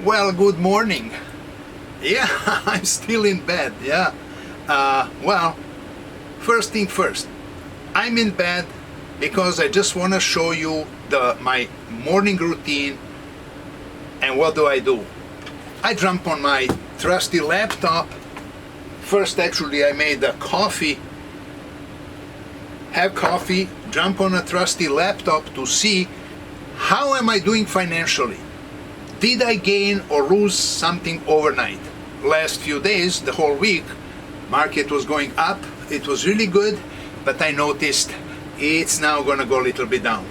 Well, good morning. Yeah, I'm still in bed, yeah. Well, first thing first, I'm in bed because I just want to show you my morning routine. And what do? I jump on my trusty laptop. First, actually, I made a coffee. Have coffee, jump on a trusty laptop to see how am I doing financially. Did I gain or lose something overnight? Last few days, the whole week, market was going up. It was really good, but I noticed it's now going to go a little bit down.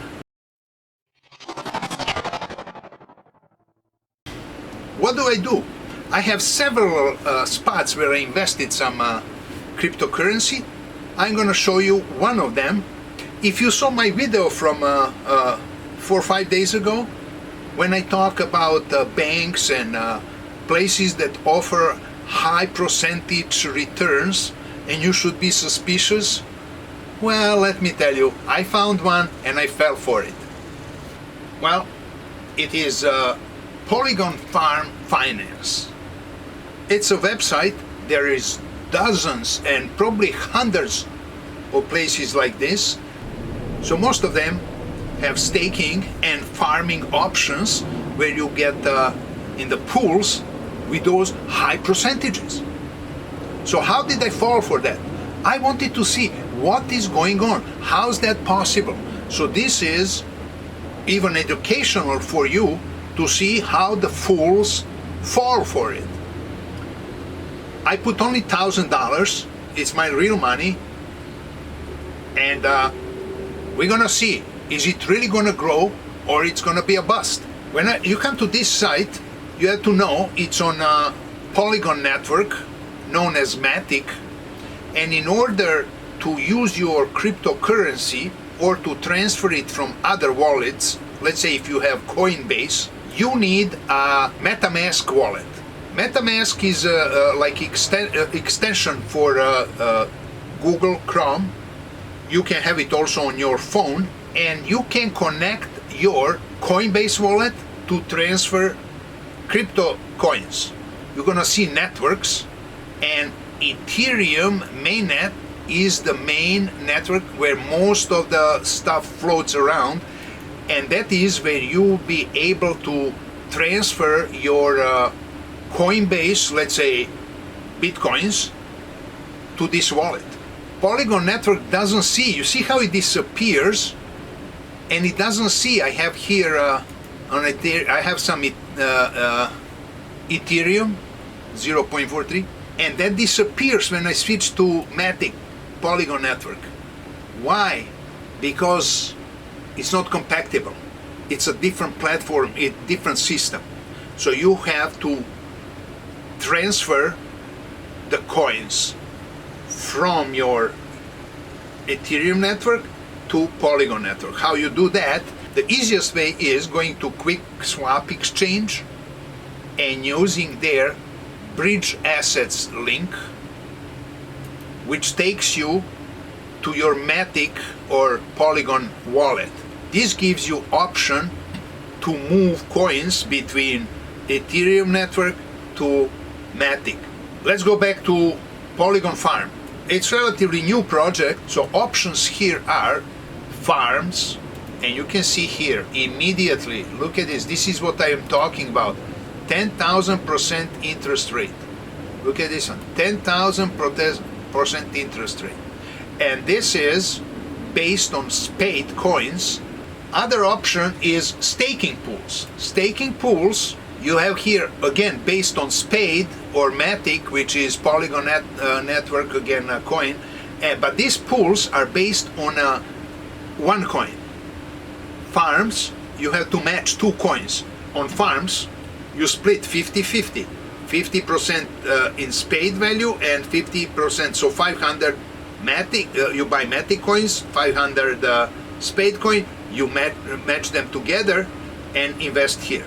What do? I have several spots where I invested some cryptocurrency. I'm going to show you one of them. If you saw my video from 4 or 5 days ago, when I talk about banks and places that offer high percentage returns and you should be suspicious, well, let me tell you, I found one and I fell for it. Well, it is Polygonfarm Finance. It's a website. There is dozens and probably hundreds of places like this. So most of them have staking and farming options where you get in the pools with those high percentages. So how did I fall for that? I wanted to see what is going on. How's that possible? So this is even educational for you to see how the fools fall for it. I put only $1,000. It's my real money. And we're gonna see, is it really gonna grow or it's gonna be a bust? When you come to this site, you have to know it's on Polygon Network, known as Matic. And in order to use your cryptocurrency or to transfer it from other wallets, let's say if you have Coinbase, you need a MetaMask wallet. MetaMask is like extension for Google Chrome. You can have it also on your phone, and you can connect your Coinbase wallet to transfer crypto coins. You're gonna see networks, and Ethereum mainnet is the main network where most of the stuff floats around, and that is where you'll be able to transfer your Coinbase, let's say Bitcoins, to this wallet. Polygon Network doesn't see, you see how it disappears, and it doesn't see, I have here on Ethereum, I have some Ethereum 0.43, and that disappears when I switch to Matic Polygon Network. Why? Because it's not compatible. It's a different platform, a different system. So you have to transfer the coins from your Ethereum network to Polygon Network. How you do that? The easiest way is going to Quick Swap Exchange and using their Bridge Assets link, which takes you to your Matic or Polygon wallet. This gives you option to move coins between Ethereum network to Matic. Let's go back to Polygonfarm. It's a relatively new project, so options here are farms, and you can see here immediately, look at this, this is what I am talking about, 10,000% interest rate. Look at this one, 10,000% interest rate. And this is based on spade coins. Other option is staking pools. Staking pools you have here, again, based on Spade or Matic, which is Polygon Network, again, a coin. But these pools are based on one coin. Farms, you have to match two coins. On farms, you split 50-50. 50% in Spade value and 50%, so 500 Matic, you buy Matic coins, 500 Spade coin, you match them together and invest here.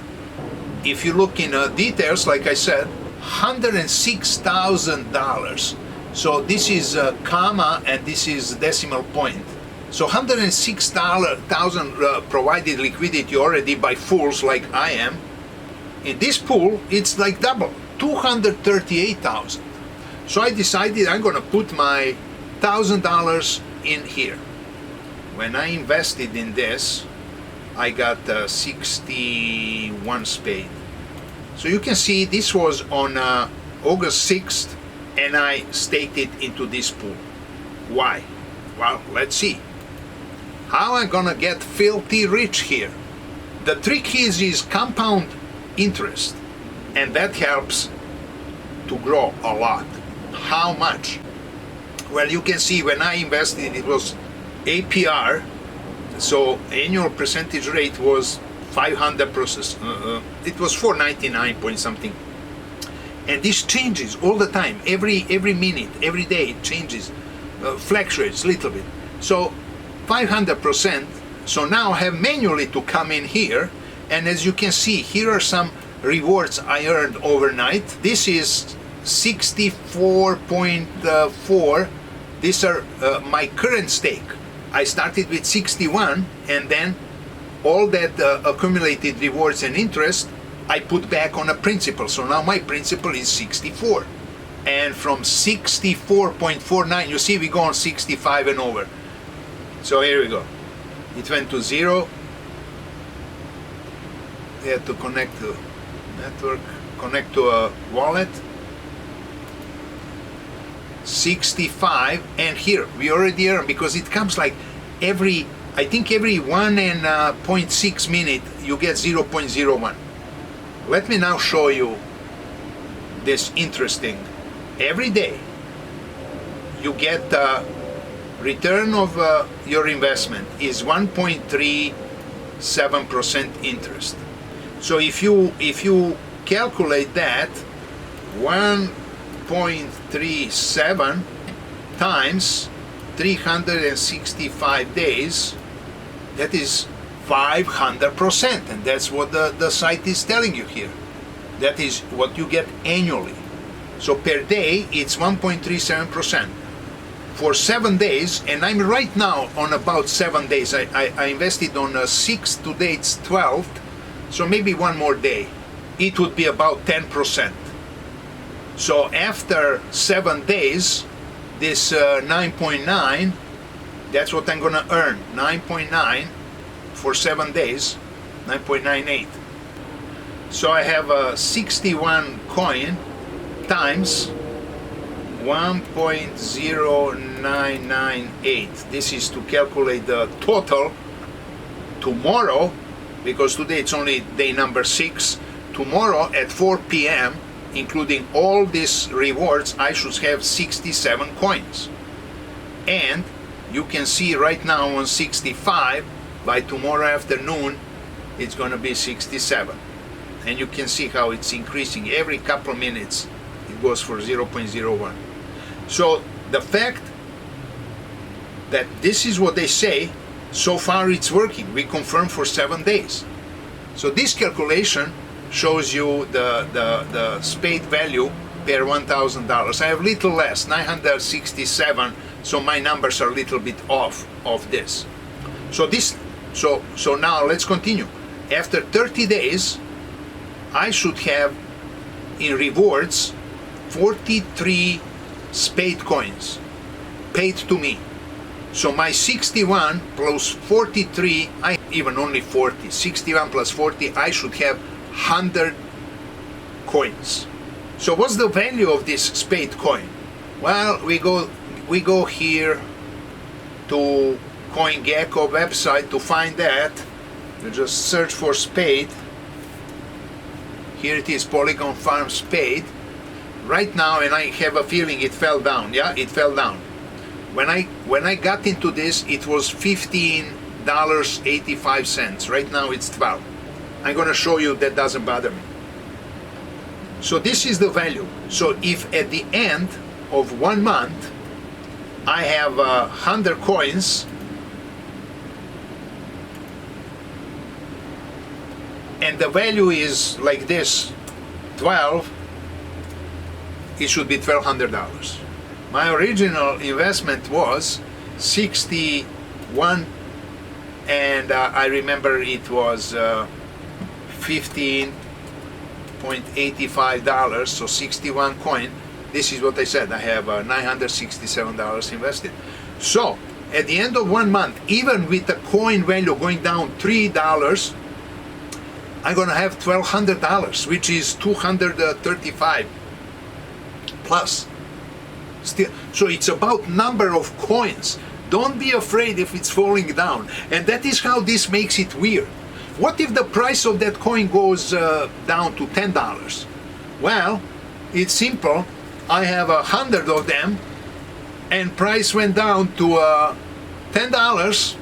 If you look in details, like I said, $106,000. So this is comma and this is decimal point. So $106,000 provided liquidity already by fools like I am. In this pool, it's like double, 238,000. So I decided I'm gonna put my $1,000 in here. When I invested in this, I got 61 spade. So you can see this was on August 6th, and I staked it into this pool. Why? Well, let's see. How am I gonna get filthy rich here? The trick is compound interest, and that helps to grow a lot. How much? Well, you can see when I invested, it was APR, so annual percentage rate was 500%. It was 499 point something. And this changes all the time, every minute, every day it changes, fluctuates a little bit. So 500%. So now I have manually to come in here, and as you can see, here are some rewards I earned overnight. This is 64.4. These are my current stake. I started with 61, and then all that accumulated rewards and interest I put back on a principal. So now my principal is 64. And from 64.49, you see we go on 65 and over. So here we go. It went to 0. We had to connect to network, connect to a wallet. 65, and here we already earn, because it comes like every, I think every 1.6 minute you get 0.01. Let me now show you this interesting. Every day you get the return of your investment is 1.37% interest. So if you calculate that, 1.37 times 365 days, that is 500%, and that's what the site is telling you here. That is what you get annually. So per day it's 1.37% for 7 days, and I'm right now on about 7 days. I invested on 6th, today it's 12th, so maybe one more day it would be about 10%. So after 7 days, this 9.9, that's what I'm gonna earn, 9.9 for 7 days, 9.98. So I have a 61 coin times 1.0998. This is to calculate the total tomorrow, because today it's only day number 6. Tomorrow at 4 p.m., including all these rewards, I should have 67 coins. And you can see right now on 65, by tomorrow afternoon it's going to be 67. And you can see how it's increasing every couple of minutes. It goes for 0.01. So the fact that this is what they say, so far it's working. We confirm for 7 days. So this calculation shows you the spade value per $1,000. I have little less, 967, so my numbers are a little bit off of this. So now let's continue. After 30 days, I should have in rewards 43 spade coins paid to me. So my 61 plus 43, even only 40, 61 plus 40, I should have 100 coins. So what's the value of this spade coin? Well, we go here to CoinGecko website to find that. You just search for spade. Here it is, Polygonfarm spade. Right now, and I have a feeling it fell down. Yeah, it fell down. When I got into this, it was $15.85. Right now it's 12. I'm going to show you that doesn't bother me. So this is the value. So if at the end of 1 month I have 100 coins, and the value is like this, 12, it should be $1,200. My original investment was 61, and I remember it was 15, $15.85, so 61 coin. This is what I said, I have $967 invested. So at the end of 1 month, even with the coin value going down $3, I'm gonna have $1,200, which is 235 plus. Still, so it's about number of coins. Don't be afraid if it's falling down, and that is how this makes it weird. What if the price of that coin goes down to $10? Well, it's simple. I have 100 of them, and price went down to $10.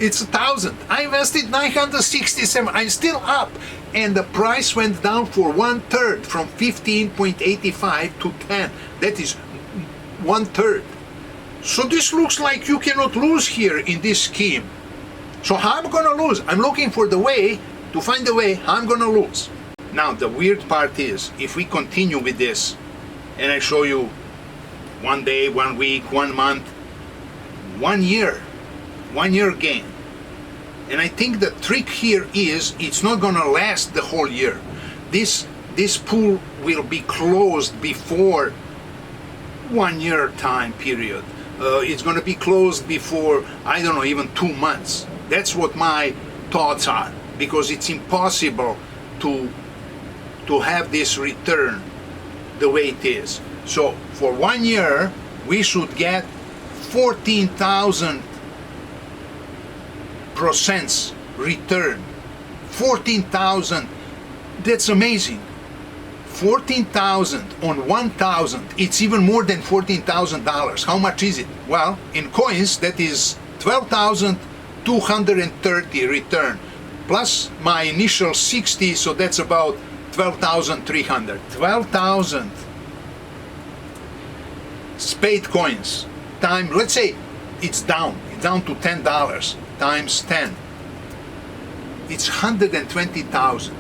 It's 1,000. I invested 967. I'm still up, and the price went down for 1/3, from 15.85 to 10. That is 1/3. So this looks like you cannot lose here in this scheme. So how am I gonna lose? I'm looking for the way to find the way how I'm gonna lose. Now the weird part is, if we continue with this, and I show you 1 day, 1 week, 1 month, 1 year gain. And I think the trick here is it's not gonna last the whole year. This pool will be closed before 1 year time period. It's gonna be closed before, I don't know, even 2 months. That's what my thoughts are, because it's impossible to have this return the way it is. So for 1 year, we should get 14,000% return. 14,000, that's amazing. 14,000 on 1,000, it's even more than $14,000. How much is it? Well, in coins, that is 12,230 return, plus my initial 60, so that's about 12,300. 12,000 spade coins time, let's say it's down to $10 times 10. It's 120,000.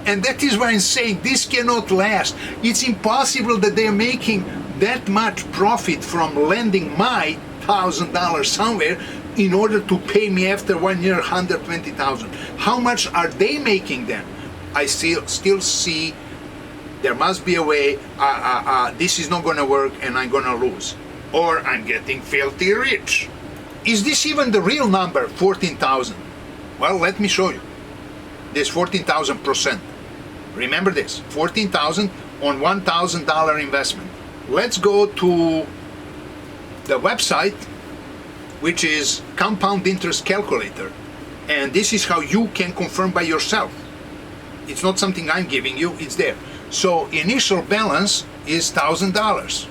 And that is why I'm saying this cannot last. It's impossible that they're making that much profit from lending my $1,000 somewhere in order to pay me after 1 year 120,000. How much are they making then? I still see there must be a way. This is not going to work, and I'm going to lose, or I'm getting filthy rich. Is this even the real number, 14,000? Well, let me show you. This 14,000%. Remember this, 14,000 on $1,000 investment. Let's go to the website, which is Compound Interest Calculator, and this is how you can confirm by yourself. It's not something I'm giving you, it's there. So initial balance is $1,000.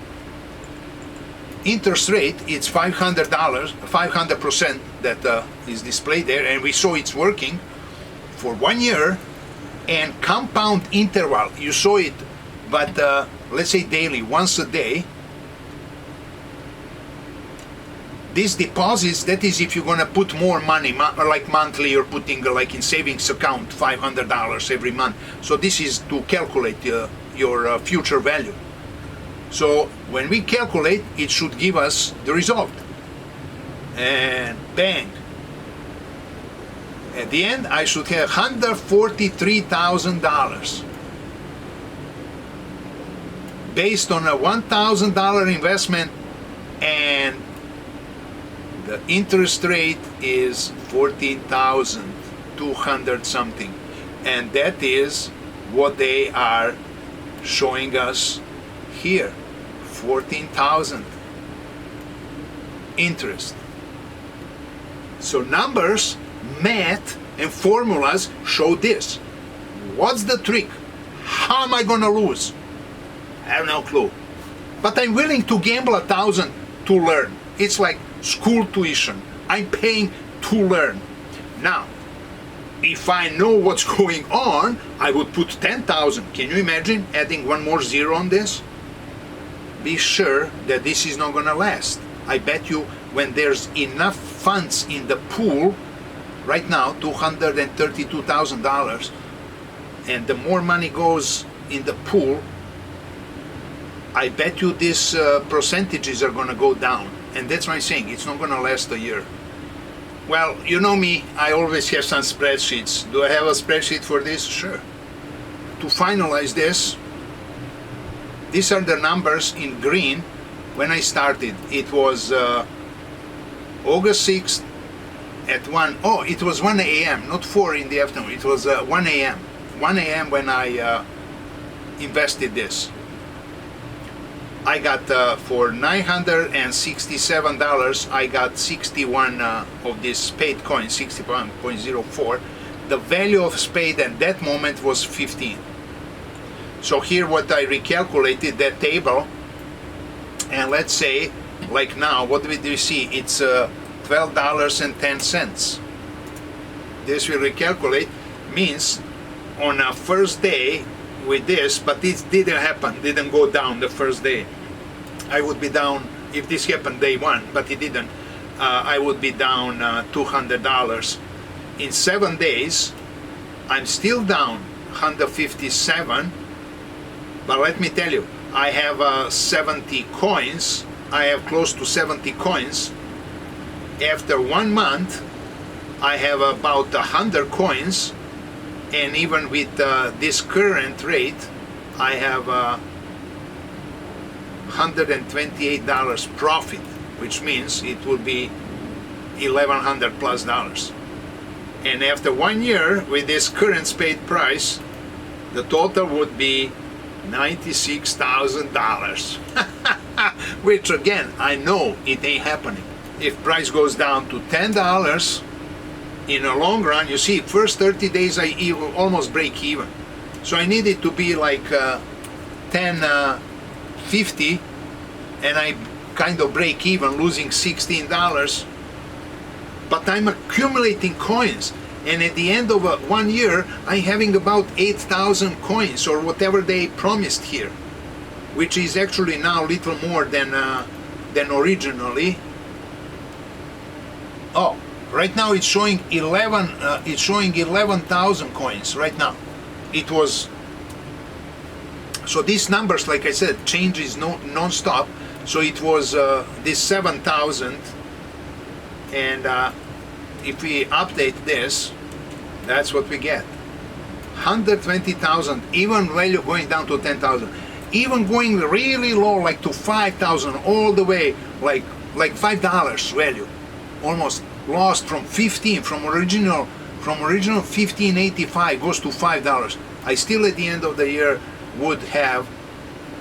Interest rate, it's $500, 500% that is displayed there, and we saw it's working for 1 year. And compound interval, you saw it, but let's say daily, once a day. These deposits, that is if you're gonna put more money, like monthly, you're putting like in savings account $500 every month. So this is to calculate your future value. So when we calculate, it should give us the result. And bang. At the end, I should have $143,000 based on a $1,000 investment, and the interest rate is 14,200 something, and that is what they are showing us here, 14,000 interest. So numbers, math, and formulas show this. What's the trick? How am I gonna lose? I have no clue. But I'm willing to gamble 1,000 to learn. It's like school tuition. I'm paying to learn. Now, if I know what's going on, I would put 10,000. Can you imagine adding one more zero on this? Be sure that this is not gonna last. I bet you when there's enough funds in the pool, right now, $232,000, and the more money goes in the pool, I bet you these percentages are going to go down. And that's why I'm saying it's not going to last a year. Well, you know me, I always have some spreadsheets. Do I have a spreadsheet for this? Sure. to finalize this, these are the numbers in green. When I started, it was August 6th at 1, oh, it was 1 a.m., not 4 in the afternoon, it was 1 a.m. 1 a.m. when I invested this. I got for $967, I got 61 of these spade coins, 61.04. The value of spade at that moment was 15. So here what I recalculated that table, and let's say, like now, what do we see? It's $12.10. This will recalculate, means on a first day with this, but this didn't happen, didn't go down the first day. I would be down, if this happened day one, but it didn't, I would be down $200. In 7 days, I'm still down 157, but let me tell you, I have 70 coins, I have close to 70 coins. After 1 month, I have about 100 coins, and even with this current rate, I have $128 profit, which means it will be $1,100 plus dollars. And after 1 year, with this current spade price, the total would be $96,000. Which again, I know it ain't happening. If price goes down to $10, in the long run, you see, first 30 days I almost break even. So I need it to be like $10.50, and I kind of break even, losing $16. But I'm accumulating coins, and at the end of 1 year, I'm having about 8,000 coins, or whatever they promised here, which is actually now a little more than originally. Oh, right now it's showing 11,000 coins right now. It was, so these numbers, like I said, changes non-stop. So it was this 7,000, and if we update this, that's what we get. 120,000, even value going down to 10,000, even going really low, like to 5,000, all the way, like $5 value, almost lost from 15, from original 15.85 goes to $5. I still at the end of the year would have,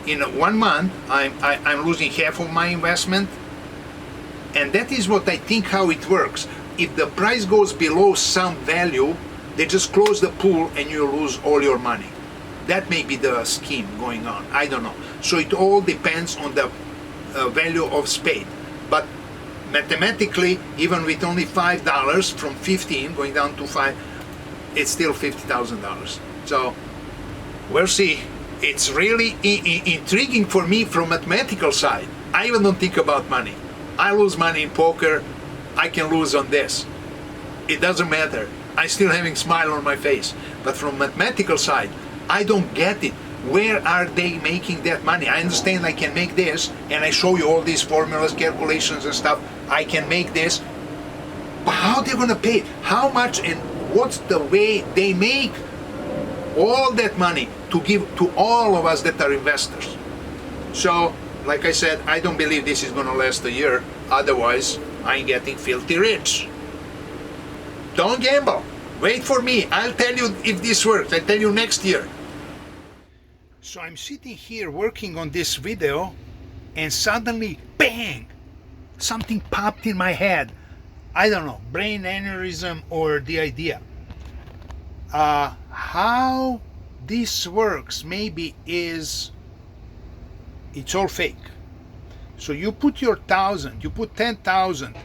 in 1 month, I'm losing half of my investment, and that is what I think how it works. If the price goes below some value, they just close the pool and you lose all your money. That may be the scheme going on, I don't know. So it all depends on the value of spade. But mathematically, even with only $5 from 15 going down to 5, it's still $50,000. So we'll see. It's really intriguing for me from mathematical side. I even don't think about money. I lose money in poker, I can lose on this. It doesn't matter. I'm still having a smile on my face. But from mathematical side, I don't get it. Where are they making that money? I understand I can make this, and I show you all these formulas, calculations and stuff. I can make this, but how they're gonna pay it? How much, and what's the way they make all that money to give to all of us that are investors? So, like I said, I don't believe this is gonna last a year. Otherwise, I'm getting filthy rich. Don't gamble. Wait for me. I'll tell you if this works. I'll tell you next year. So I'm sitting here working on this video, and suddenly, bang! Something popped in my head. I don't know, brain aneurysm or the idea. How this works maybe is, it's all fake. So you put your 1,000, you put 10,000,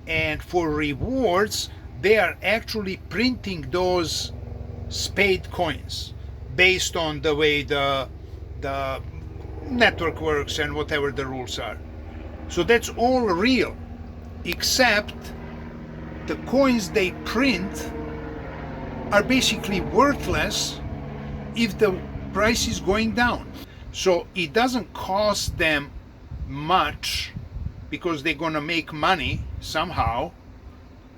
and for rewards, they are actually printing those spade coins based on the way the network works and whatever the rules are. So that's all real, except the coins they print are basically worthless if the price is going down. So it doesn't cost them much because they're gonna make money somehow.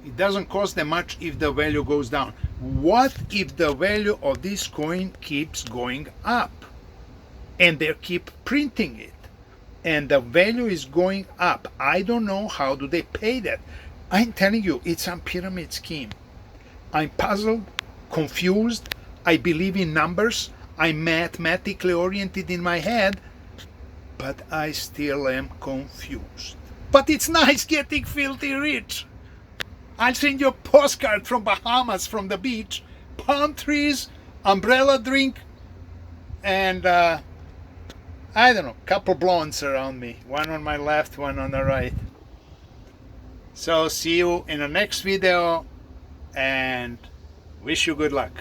It doesn't cost them much if the value goes down. What if the value of this coin keeps going up and they keep printing it and the value is going up? I don't know how do they pay that. I'm telling you, it's a pyramid scheme. I'm puzzled, confused. I believe in numbers. I'm mathematically oriented in my head, but I still am confused. But it's nice getting filthy rich. I'll send you a postcard from Bahamas, from the beach, palm trees, umbrella drink, and I don't know, couple blondes around me. One on my left, one on the right. So see you in the next video and wish you good luck.